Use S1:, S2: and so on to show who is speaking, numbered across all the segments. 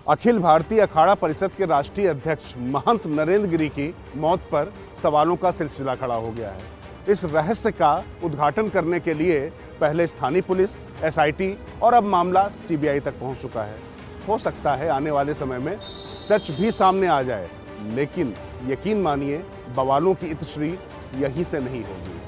S1: अखिल भारतीय अखाड़ा परिषद के राष्ट्रीय अध्यक्ष महंत नरेंद्र गिरि की मौत पर सवालों का सिलसिला खड़ा हो गया है। इस रहस्य का उद्घाटन करने के लिए पहले स्थानीय पुलिस, एसआईटी और अब मामला सीबीआई तक पहुंच चुका है। हो सकता है आने वाले समय में सच भी सामने आ जाए, लेकिन यकीन मानिए बवालों की इतश्री यहीं से नहीं होगी।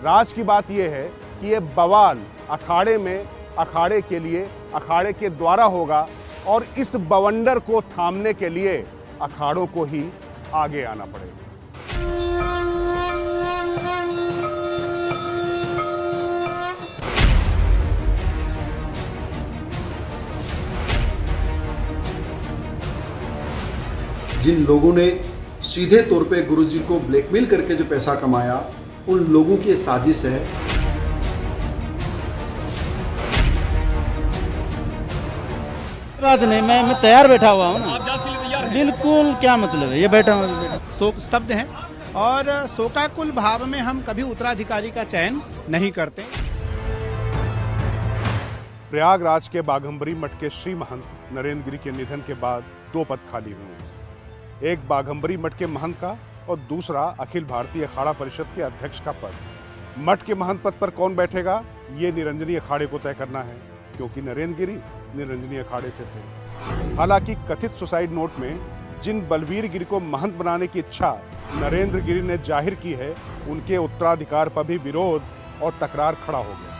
S1: राज की बात यह है कि ये बवाल अखाड़े में, अखाड़े के लिए, अखाड़े के द्वारा होगा और इस बवंडर को थामने के लिए अखाड़ों को ही आगे आना पड़ेगा।
S2: जिन लोगों ने सीधे तौर पे गुरुजी को ब्लैकमेल करके जो पैसा कमाया, उन लोगों की साजिश है।
S3: बात नहीं, मैं तैयार बैठा हुआ हूँ ना। बिल्कुल, क्या मतलब है, ये बैठा हूँ।
S4: शोक स्तब्ध हैं और शोकाकुल भाव में हम कभी उत्तराधिकारी का चयन नहीं करते।
S1: प्रयागराज के बाघंबरी मठ के श्री महंत नरेंद्र गिरि के निधन के बाद दो पद खाली हुए हैं। एक बाघंबरी मठ के महंत का और दूसरा अखिल भारतीय अखाड़ा परिषद के अध्यक्ष का पद। मठ के महंत पद पर कौन बैठेगा, ये निरंजनी अखाड़े को तय करना है, क्योंकि नरेंद्र गिरि निरंजनी अखाड़े से थे। हालांकि कथित सुसाइड नोट में जिन बलवीर गिरि को महंत बनाने की इच्छा नरेंद्र गिरि ने जाहिर की है, उनके उत्तराधिकार पर भी विरोध और तकरार खड़ा हो गया।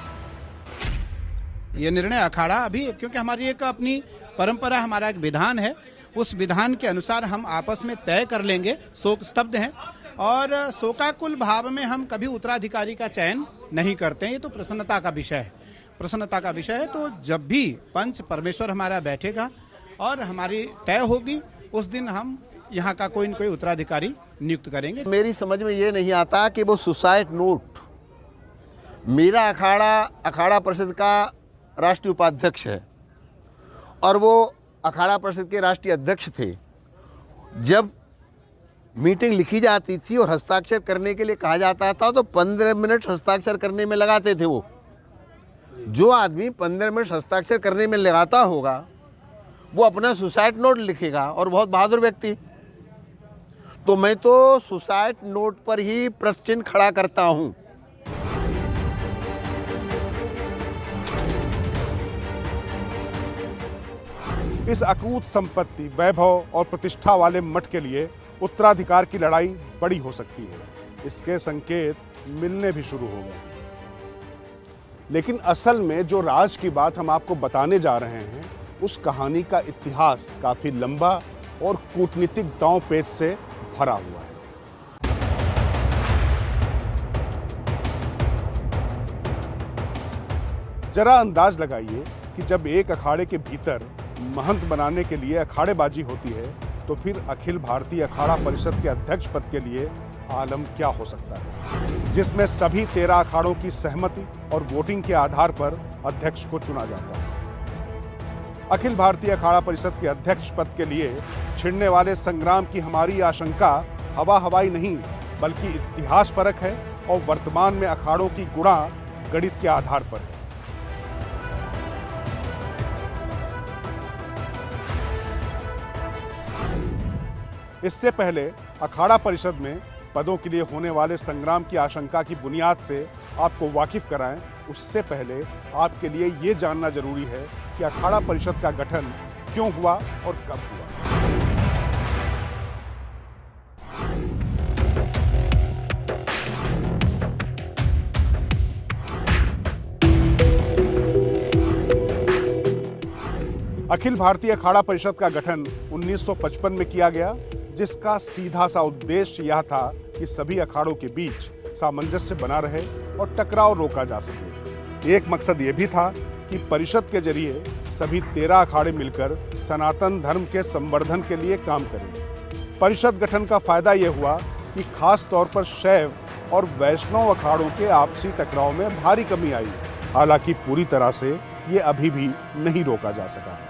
S4: ये निर्णय अखाड़ा अभी, क्योंकि हमारी एक अपनी परंपरा, हमारा एक विधान है, उस विधान के अनुसार हम आपस में तय कर लेंगे। शोक स्तब्ध हैं और शोकाकुल भाव में हम कभी उत्तराधिकारी का चयन नहीं करते हैं। ये तो प्रसन्नता का विषय है, प्रसन्नता का विषय है। तो जब भी पंच परमेश्वर हमारा बैठेगा और हमारी तय होगी, उस दिन हम यहाँ का कोई न कोई उत्तराधिकारी नियुक्त करेंगे।
S5: मेरी समझ में ये नहीं आता कि वो सुसाइड नोट, मेरा अखाड़ा परिषद का राष्ट्रीय उपाध्यक्ष है और वो अखाड़ा परिषद के राष्ट्रीय अध्यक्ष थे। जब मीटिंग लिखी जाती थी और हस्ताक्षर करने के लिए कहा जाता था तो 15 मिनट हस्ताक्षर करने में लगाते थे। वो जो आदमी 15 मिनट हस्ताक्षर करने में लगाता होगा, वो अपना सुसाइड नोट लिखेगा, और बहुत बहादुर व्यक्ति। तो मैं तो सुसाइड नोट पर ही प्रश्न चिन्ह खड़ा करता हूं।
S1: इस अकूत संपत्ति, वैभव और प्रतिष्ठा वाले मठ के लिए उत्तराधिकार की लड़ाई बड़ी हो सकती है। इसके संकेत मिलने भी शुरू हो गए। लेकिन असल में जो राज की बात हम आपको बताने जा रहे हैं, उस कहानी का इतिहास काफी लंबा और कूटनीतिक दांव पेच से भरा हुआ है। जरा अंदाज लगाइए कि जब एक अखाड़े के भीतर महंत बनाने के लिए अखाड़ेबाजी होती है, तो फिर अखिल भारतीय अखाड़ा परिषद के अध्यक्ष पद के लिए आलम क्या हो सकता है, जिसमें सभी 13 अखाड़ों की सहमति और वोटिंग के आधार पर अध्यक्ष को चुना जाता है। अखिल भारतीय अखाड़ा परिषद के अध्यक्ष पद के लिए छिड़ने वाले संग्राम की हमारी आशंका हवा हवाई नहीं, बल्कि इतिहास परक है और वर्तमान में अखाड़ों की गुणा गणित के आधार पर है। इससे पहले अखाड़ा परिषद में पदों के लिए होने वाले संग्राम की आशंका की बुनियाद से आपको वाकिफ कराएं, उससे पहले आपके लिए ये जानना जरूरी है कि अखाड़ा परिषद का गठन क्यों हुआ और कब हुआ। अखिल भारतीय अखाड़ा परिषद का गठन 1955 में किया गया, जिसका सीधा सा उद्देश्य यह था कि सभी अखाड़ों के बीच सामंजस्य बना रहे और टकराव रोका जा सके। एक मकसद यह भी था कि परिषद के जरिए सभी 13 अखाड़े मिलकर सनातन धर्म के संवर्धन के लिए काम करें। परिषद गठन का फायदा यह हुआ कि खास तौर पर शैव और वैष्णव अखाड़ों के आपसी टकराव में भारी कमी आई। हालांकि पूरी तरह से ये अभी भी नहीं रोका जा सका है।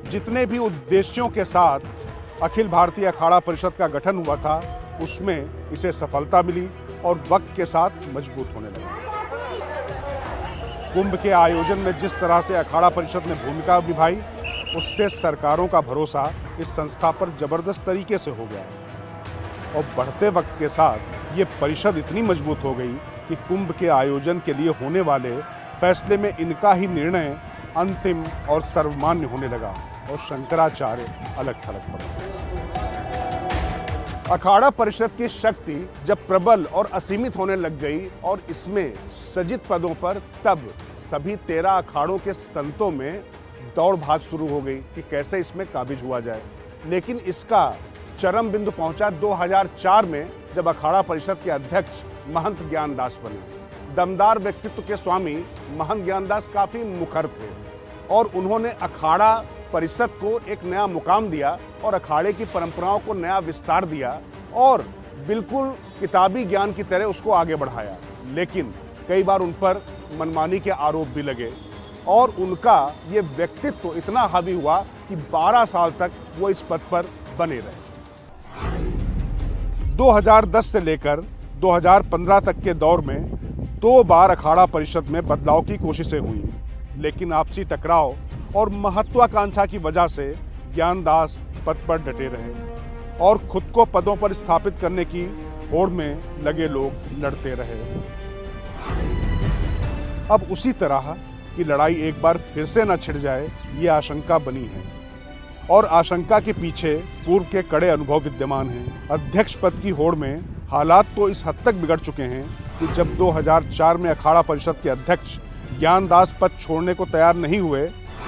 S1: जितने भी उद्देश्यों के साथ अखिल भारतीय अखाड़ा परिषद का गठन हुआ था, उसमें इसे सफलता मिली और वक्त के साथ मजबूत होने लगा। कुंभ के आयोजन में जिस तरह से अखाड़ा परिषद ने भूमिका निभाई, उससे सरकारों का भरोसा इस संस्था पर जबरदस्त तरीके से हो गया और बढ़ते वक्त के साथ ये परिषद इतनी मजबूत हो गई कि कुंभ के आयोजन के लिए होने वाले फैसले में इनका ही निर्णय अंतिम और सर्वमान्य होने लगा और शंकराचार्य अलग थलग पड़े। अखाड़ा परिषद की शक्ति जब प्रबल और असीमित होने लग गई और इसमें सजित पदों पर, तब सभी 13 अखाड़ों के संतों में दौड़ भाग शुरू हो गई कि कैसे इसमें काबिज हुआ जाए। लेकिन इसका चरम बिंदु पहुंचा 2004 में, जब अखाड़ा परिषद के अध्यक्ष महंत ज्ञानदास बने। दमदार व्यक्तित्व के स्वामी महंत ज्ञानदास काफी मुखर थे और उन्होंने अखाड़ा परिषद को एक नया मुकाम दिया और अखाड़े की परंपराओं को नया विस्तार दिया और बिल्कुल किताबी ज्ञान की तरह उसको आगे बढ़ाया। लेकिन कई बार उन पर मनमानी के आरोप भी लगे और उनका ये व्यक्तित्व इतना हावी हुआ कि 12 साल तक वो इस पद पर बने रहे। 2010 से लेकर 2015 तक के दौर में 2 बार अखाड़ा परिषद में बदलाव की कोशिशें हुई, लेकिन आपसी टकराव और महत्वाकांक्षा की वजह से ज्ञानदास पद पर डटे रहे और खुद को पदों पर स्थापित करने की होड़ में लगे लोग लड़ते रहे। अब उसी तरह की लड़ाई एक बार फिर से न छिड़ जाए, ये आशंका बनी है और आशंका के पीछे पूर्व के कड़े अनुभव विद्यमान हैं। अध्यक्ष पद की होड़ में हालात तो इस हद तक बिगड़ चुके हैं कि जब 2004 में अखाड़ा परिषद के अध्यक्ष ज्ञानदास पद छोड़ने को तैयार नहीं हुए,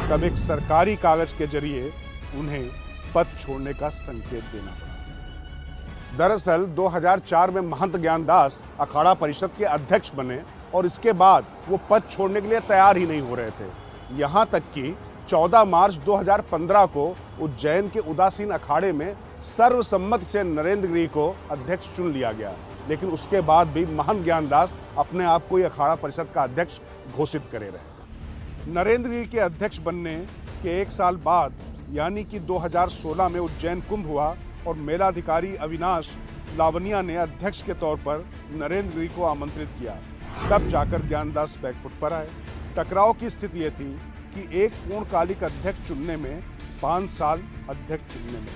S1: तब एक सरकारी कागज के जरिए उन्हें पद छोड़ने का संकेत देना पड़ा। दरअसल 2004 में महंत ज्ञानदास अखाड़ा परिषद के अध्यक्ष बने और इसके बाद वो पद छोड़ने के लिए तैयार ही नहीं हो रहे थे। यहाँ तक कि 14 मार्च 2015 को उज्जैन के उदासीन अखाड़े में सर्वसम्मति से नरेंद्र गिरी को अध्यक्ष चुन लिया गया, लेकिन उसके बाद भी महंत ज्ञानदास अपने आप को अखाड़ा परिषद का अध्यक्ष घोषित करे रहे। नरेंद्र गिरी के अध्यक्ष बनने के 1 साल बाद यानी कि 2016 में उज्जैन कुंभ हुआ और मेलाधिकारी अविनाश लावनिया ने अध्यक्ष के तौर पर नरेंद्र गिरी को आमंत्रित किया। तब जाकर ज्ञानदास बैकफुट पर आए। टकराव की स्थिति ये थी कि एक पूर्णकालिक अध्यक्ष चुनने में 5 साल अध्यक्ष चुनने में।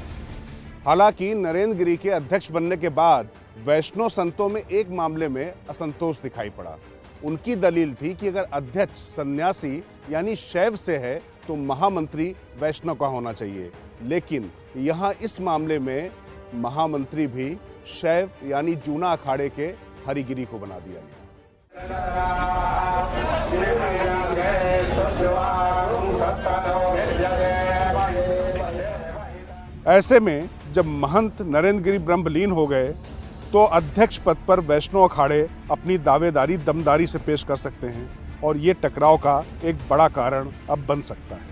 S1: हालांकि नरेंद्र गिरी के अध्यक्ष बनने के बाद वैष्णव संतों में एक मामले में असंतोष दिखाई पड़ा। उनकी दलील थी कि अगर अध्यक्ष सन्यासी यानी शैव से है तो महामंत्री वैष्णव का होना चाहिए, लेकिन यहाँ इस मामले में महामंत्री भी शैव यानी जूना अखाड़े के हरिगिरी को बना दिया गया। ऐसे में जब महंत नरेंद्र गिरी ब्रह्मलीन हो गए तो अध्यक्ष पद पर वैष्णव अखाड़े अपनी दावेदारी दमदारी से पेश कर सकते हैं और ये टकराव का एक बड़ा कारण अब बन सकता है।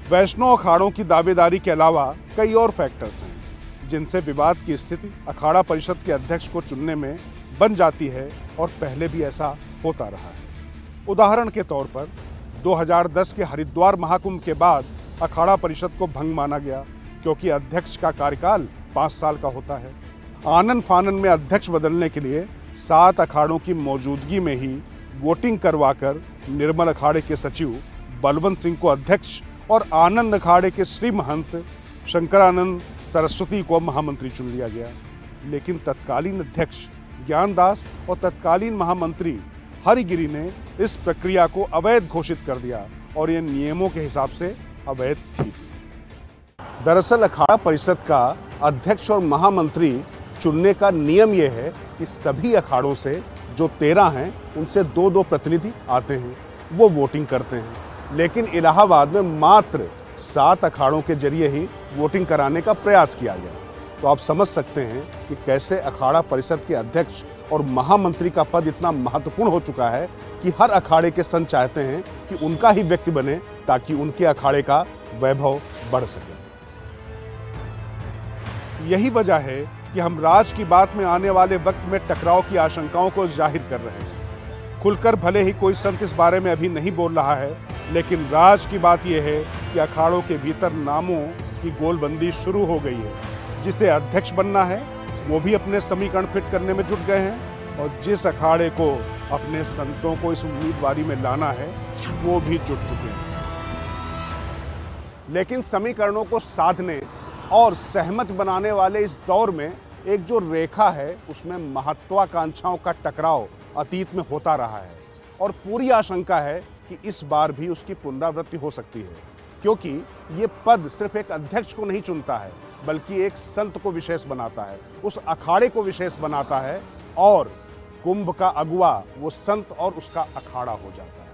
S1: वैष्णव अखाड़ों की दावेदारी के अलावा कई और फैक्टर्स हैं जिनसे विवाद की स्थिति अखाड़ा परिषद के अध्यक्ष को चुनने में बन जाती है और पहले भी ऐसा होता रहा है। उदाहरण के तौर पर 2010 के हरिद्वार महाकुंभ के बाद अखाड़ा परिषद को भंग माना गया क्योंकि अध्यक्ष का कार्यकाल 5 साल का होता है। आनन फानन में अध्यक्ष बदलने के लिए 7 अखाड़ों की मौजूदगी में ही वोटिंग करवाकर निर्मल अखाड़े के सचिव बलवंत सिंह को अध्यक्ष और आनंद अखाड़े के श्री महंत शंकरानंद सरस्वती को महामंत्री चुन लिया गया। लेकिन तत्कालीन अध्यक्ष ज्ञानदास और तत्कालीन महामंत्री हरिगिरी ने इस प्रक्रिया को अवैध घोषित कर दिया और ये नियमों के हिसाब से अवैध थी। दरअसल अखाड़ा परिषद का अध्यक्ष और महामंत्री चुनने का नियम यह है कि सभी अखाड़ों से जो 13 हैं उनसे 2-2 प्रतिनिधि आते हैं, वो वोटिंग करते हैं। लेकिन इलाहाबाद में मात्र 7 अखाड़ों के जरिए ही वोटिंग कराने का प्रयास किया गया। तो आप समझ सकते हैं कि कैसे अखाड़ा परिषद के अध्यक्ष और महामंत्री का पद इतना महत्वपूर्ण हो चुका है कि हर अखाड़े के संत चाहते हैं कि उनका ही व्यक्ति बने ताकि उनके अखाड़े का वैभव बढ़ सके। यही वजह है कि हम राज की बात में आने वाले वक्त में टकराव की आशंकाओं को जाहिर कर रहे हैं। खुलकर भले ही कोई संत इस बारे में अभी नहीं बोल रहा है, लेकिन राज की बात यह है कि अखाड़ों के भीतर नामों की गोलबंदी शुरू हो गई है। जिसे अध्यक्ष बनना है वो भी अपने समीकरण फिट करने में जुट गए हैं और जिस अखाड़े को अपने संतों को इस उम्मीदवारी में लाना है वो भी जुट चुके हैं। लेकिन समीकरणों को साधने और सहमत बनाने वाले इस दौर में एक जो रेखा है उसमें महत्वाकांक्षाओं का टकराव अतीत में होता रहा है और पूरी आशंका है कि इस बार भी उसकी पुनरावृत्ति हो सकती है, क्योंकि ये पद सिर्फ एक अध्यक्ष को नहीं चुनता है बल्कि एक संत को विशेष बनाता है, उस अखाड़े को विशेष बनाता है और कुंभ का अगुवा वो संत और उसका अखाड़ा हो जाता है।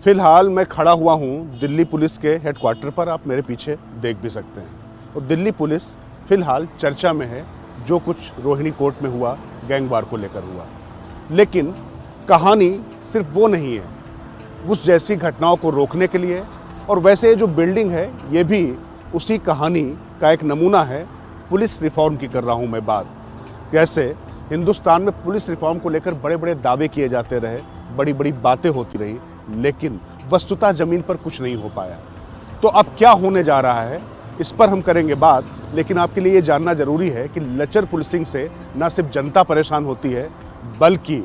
S1: फिलहाल मैं खड़ा हुआ हूं दिल्ली पुलिस के हेडक्वार्टर पर, आप मेरे पीछे देख भी सकते हैं। और दिल्ली पुलिस फिलहाल चर्चा में है, जो कुछ रोहिणी कोर्ट में हुआ गैंगवार को लेकर हुआ। लेकिन कहानी सिर्फ वो नहीं है, उस जैसी घटनाओं को रोकने के लिए, और वैसे जो बिल्डिंग है ये भी उसी कहानी का एक नमूना है। पुलिस रिफॉर्म की कर रहा हूँ मैं बात। कैसे हिंदुस्तान में पुलिस रिफॉर्म को लेकर बड़े बड़े दावे किए जाते रहे, बड़ी बड़ी बातें होती रही, लेकिन वस्तुतः जमीन पर कुछ नहीं हो पाया। तो अब क्या होने जा रहा है इस पर हम करेंगे बात। लेकिन आपके लिए ये जानना जरूरी है कि लचर पुलिसिंग से न सिर्फ जनता परेशान होती है बल्कि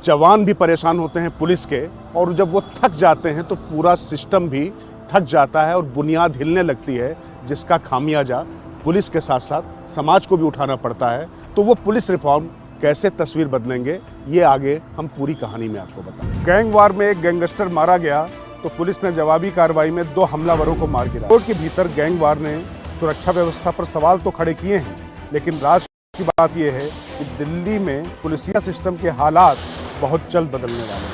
S1: जवान भी परेशान होते हैं पुलिस के, और जब वो थक जाते हैं तो पूरा सिस्टम भी थक जाता है और बुनियाद हिलने लगती है, जिसका खामियाजा पुलिस के साथ साथ समाज को भी उठाना पड़ता है। तो वो पुलिस रिफॉर्म कैसे तस्वीर बदलेंगे ये आगे हम पूरी कहानी में आपको बताएं। गैंगवार में एक गैंगस्टर मारा गया तो पुलिस ने जवाबी कार्रवाई में 2 हमलावरों को मार गिराया। कोर्ट के भीतर गैंगवार ने सुरक्षा व्यवस्था पर सवाल तो खड़े किए हैं, लेकिन राज की बात यह है कि दिल्ली में पुलिसिया सिस्टम के हालात बहुत जल्द बदलने वाले हैं।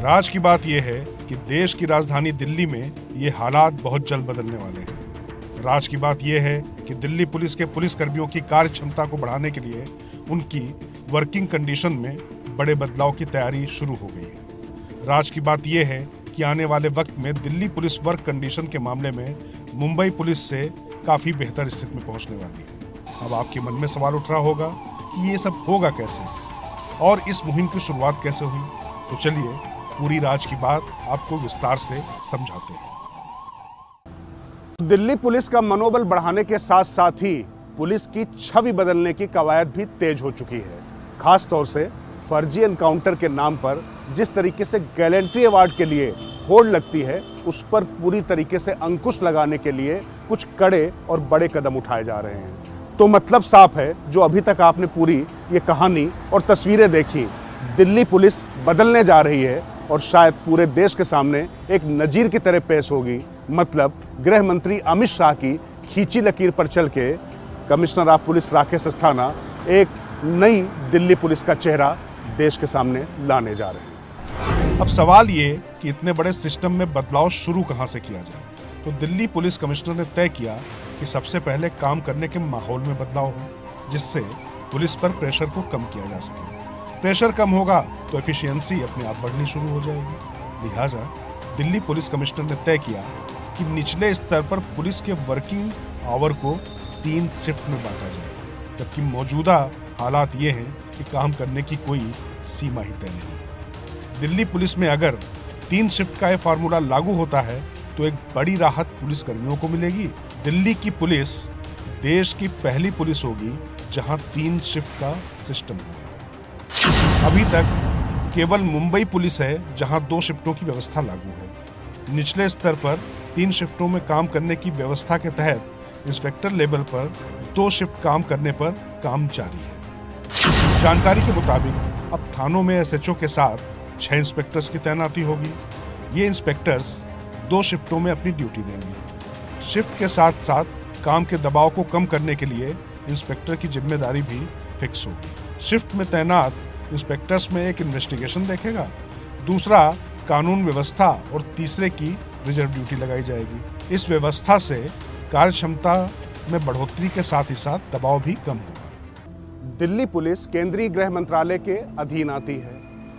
S6: राज की बात यह है कि देश की राजधानी दिल्ली में ये हालात बहुत जल्द बदलने वाले हैं। राज की बात यह है कि दिल्ली पुलिस के पुलिसकर्मियों की कार्य क्षमता को बढ़ाने के लिए उनकी वर्किंग कंडीशन में बड़े बदलाव की तैयारी शुरू हो गई है। राज की बात यह है कि आने वाले वक्त में दिल्ली पुलिस वर्क कंडीशन के मामले में मुंबई पुलिस से काफ़ी बेहतर स्थिति में पहुंचने वाली है। अब आपके मन में सवाल उठ रहा होगा कि ये सब होगा कैसे और इस मुहिम की शुरुआत कैसे हुई। तो चलिए पूरी राज की बात आपको विस्तार से समझाते हैं।
S1: दिल्ली पुलिस का मनोबल बढ़ाने के साथ साथ ही पुलिस की छवि बदलने की कवायद भी तेज हो चुकी है। खास तौर से फर्जी एनकाउंटर के नाम पर जिस तरीके से गैलेंट्री अवार्ड के लिए होड़ लगती है, उस पर पूरी तरीके से अंकुश लगाने के लिए कुछ कड़े और बड़े कदम उठाए जा रहे हैं। तो मतलब साफ है, जो अभी तक आपने पूरी ये कहानी और तस्वीरें देखी, दिल्ली पुलिस बदलने जा रही है और शायद पूरे देश के सामने एक नजीर की तरह पेश होगी। मतलब गृह मंत्री अमित शाह की खींची लकीर पर चल के commissioner of police Rakesh Asthana एक नई दिल्ली पुलिस का चेहरा देश के सामने लाने जा रहे हैं।
S6: अब सवाल ये कि इतने बड़े सिस्टम में बदलाव शुरू कहां से किया जाए। तो दिल्ली पुलिस कमिश्नर ने तय किया कि सबसे पहले काम करने के माहौल में बदलाव हो, जिससे पुलिस पर प्रेशर को कम किया जा सके। प्रेशर कम होगा तो एफिशिएंसी अपने आप बढ़नी शुरू हो जाएगी। लिहाजा दिल्ली पुलिस कमिश्नर ने तय किया कि निचले स्तर पर पुलिस के वर्किंग आवर को 3 शिफ्ट में बांटा जाए, जबकि मौजूदा हालात ये हैं कि काम करने की कोई सीमा ही तय नहीं है। दिल्ली पुलिस में अगर 3 शिफ्ट का यह फार्मूला लागू होता है तो एक बड़ी राहत पुलिस कर्मियों को मिलेगी। दिल्ली की पुलिस देश की पहली पुलिस होगी जहां 3 शिफ्ट का सिस्टम होगा। अभी तक केवल मुंबई पुलिस है जहां 2 शिफ्टों की व्यवस्था लागू है। निचले स्तर पर 3 शिफ्टों में काम करने की व्यवस्था के तहत इंस्पेक्टर लेवल पर 2 शिफ्ट काम करने पर काम जारी है। जानकारी के मुताबिक अब थानों में एसएचओ के साथ 6 इंस्पेक्टर्स की तैनाती होगी। ये इंस्पेक्टर्स 2 शिफ्टों में अपनी ड्यूटी देंगे। शिफ्ट के साथ साथ काम के दबाव को कम करने के लिए इंस्पेक्टर की जिम्मेदारी भी फिक्स होगी। शिफ्ट में तैनात इंस्पेक्टर्स में एक इन्वेस्टिगेशन देखेगा, दूसरा कानून व्यवस्था और तीसरे की रिजर्व ड्यूटी लगाई जाएगी। इस व्यवस्था से कार्य क्षमता में बढ़ोतरी के साथ ही साथ दबाव भी कम होगा।
S1: दिल्ली पुलिस केंद्रीय गृह मंत्रालय के अधीन आती है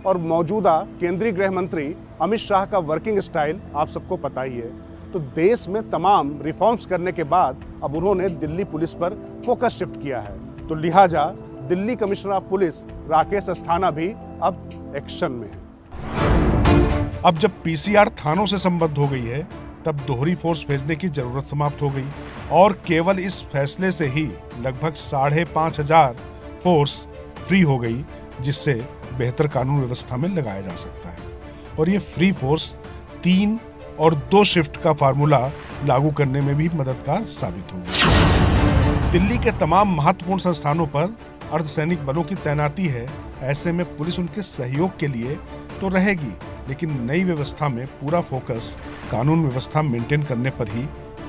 S1: और मौजूदा केंद्रीय गृह मंत्री अमित शाह का वर्किंग स्टाइल आप सबको पता ही है। तो देश में तमाम रिफॉर्म्स करने के बाद अब उन्होंने दिल्ली पुलिस पर फोकस शिफ्ट किया है। तो लिहाजा Delhi commissioner of police Rakesh Asthana भी अब एक्शन में है।
S6: अब जब पीसीआर थानों से संबद्ध हो गई है, तब दोहरी फोर्स भेजने की जरूरत समाप्त हो गई और केवल इस फैसले से ही लगभग 5,500 फोर्स फ्री हो गई, जिससे बेहतर कानून व्यवस्था में लगाया जा सकता है। और ये फ्री फोर्स 3 और 2 शिफ्ट का फार्मूला लागू करने में भी मददगार साबित होगी। दिल्ली के तमाम महत्वपूर्ण संस्थानों पर अर्धसैनिक बलों की तैनाती है। ऐसे में पुलिस उनके सहयोग के लिए तो रहेगी, लेकिन नई व्यवस्था में पूरा फोकस कानून व्यवस्था मेंटेन करने पर ही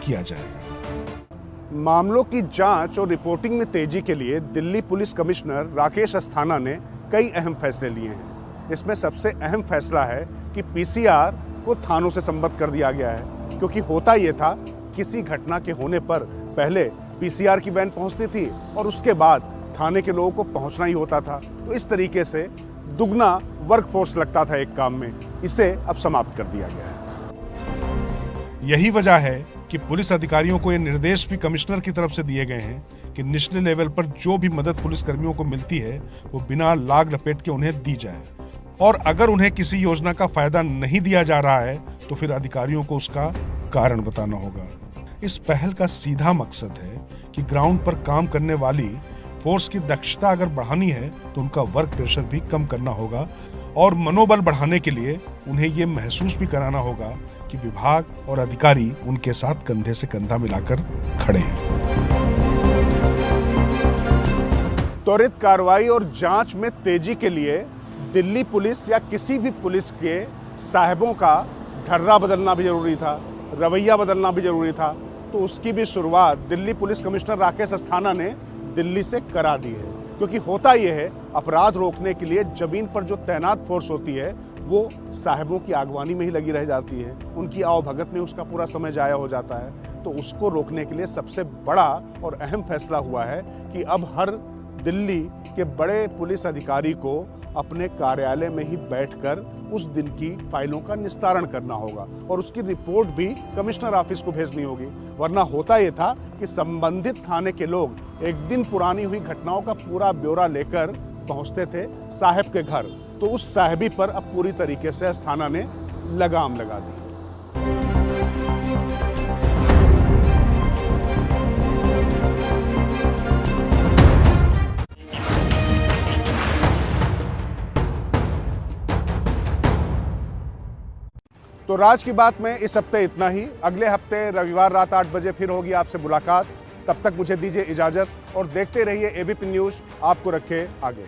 S6: किया जाएगा।
S1: मामलों की जांच और रिपोर्टिंग में तेजी के लिए दिल्ली पुलिस कमिश्नर राकेश अस्थाना ने कई अहम फैसले लिए हैं। इसमें सबसे अहम फैसला है कि पीसीआर को थानों से संबद्ध कर दिया गया है, क्योंकि होता ये था किसी घटना के होने पर पहले पीसीआर की वैन पहुंचती थी और उसके बाद थाने के लोगों को पहुंचना ही होता था। तो इस तरीके से दुगना वर्कफोर्स लगता था एक काम में, इसे अब समाप्त कर दिया गया है।
S6: यही वजह है कि पुलिस अधिकारियों को ये निर्देश भी कमिश्नर की तरफ से दिए गए हैं कि निचले लेवल पर जो भी मदद पुलिस कर्मियों को मिलती है वो बिना लाग लपेट के उन्हें दी जाए, और अगर उन्हें किसी योजना का फायदा नहीं दिया जा रहा है तो फिर अधिकारियों को उसका कारण बताना होगा। इस पहल का सीधा मकसद है कि ग्राउंड पर काम करने वाली फोर्स की दक्षता अगर बढ़ानी है तो उनका वर्क प्रेशर भी कम करना होगा, और मनोबल बढ़ाने के लिए उन्हें ये महसूस भी कराना होगा कि विभाग और अधिकारी उनके साथ कंधे से कंधा मिलाकर खड़े हैं।
S1: त्वरित कार्रवाई और जांच में तेजी के लिए दिल्ली पुलिस या किसी भी पुलिस के साहिबों का ढर्रा बदलना भी जरूरी था, रवैया बदलना भी जरूरी था। तो उसकी भी शुरुआत दिल्ली पुलिस कमिश्नर राकेश अस्थाना ने दिल्ली से करा दी है। क्योंकि होता यह है, अपराध रोकने के लिए जमीन पर जो तैनात फोर्स होती है वो साहिबों की आगवानी में ही लगी रह जाती है, उनकी आवभगत में उसका पूरा समय जाया हो जाता है। तो उसको रोकने के लिए सबसे बड़ा और अहम फैसला हुआ है कि अब हर दिल्ली के बड़े पुलिस अधिकारी को अपने कार्यालय में ही बैठकर उस दिन की फाइलों का निस्तारण करना होगा और उसकी रिपोर्ट भी कमिश्नर ऑफिस को भेजनी होगी। वरना होता यह था कि संबंधित थाने के लोग एक दिन पुरानी हुई घटनाओं का पूरा ब्यौरा लेकर पहुंचते थे साहिब के घर। तो उस साहिबी पर अब पूरी तरीके से अस्थाना ने लगाम लगा दी। तो राज की बात में इस हफ्ते इतना ही। अगले हफ्ते रविवार रात 8 बजे फिर होगी आपसे मुलाकात। तब तक मुझे दीजिए इजाजत और देखते रहिए एबीपी न्यूज़, आपको रखे आगे।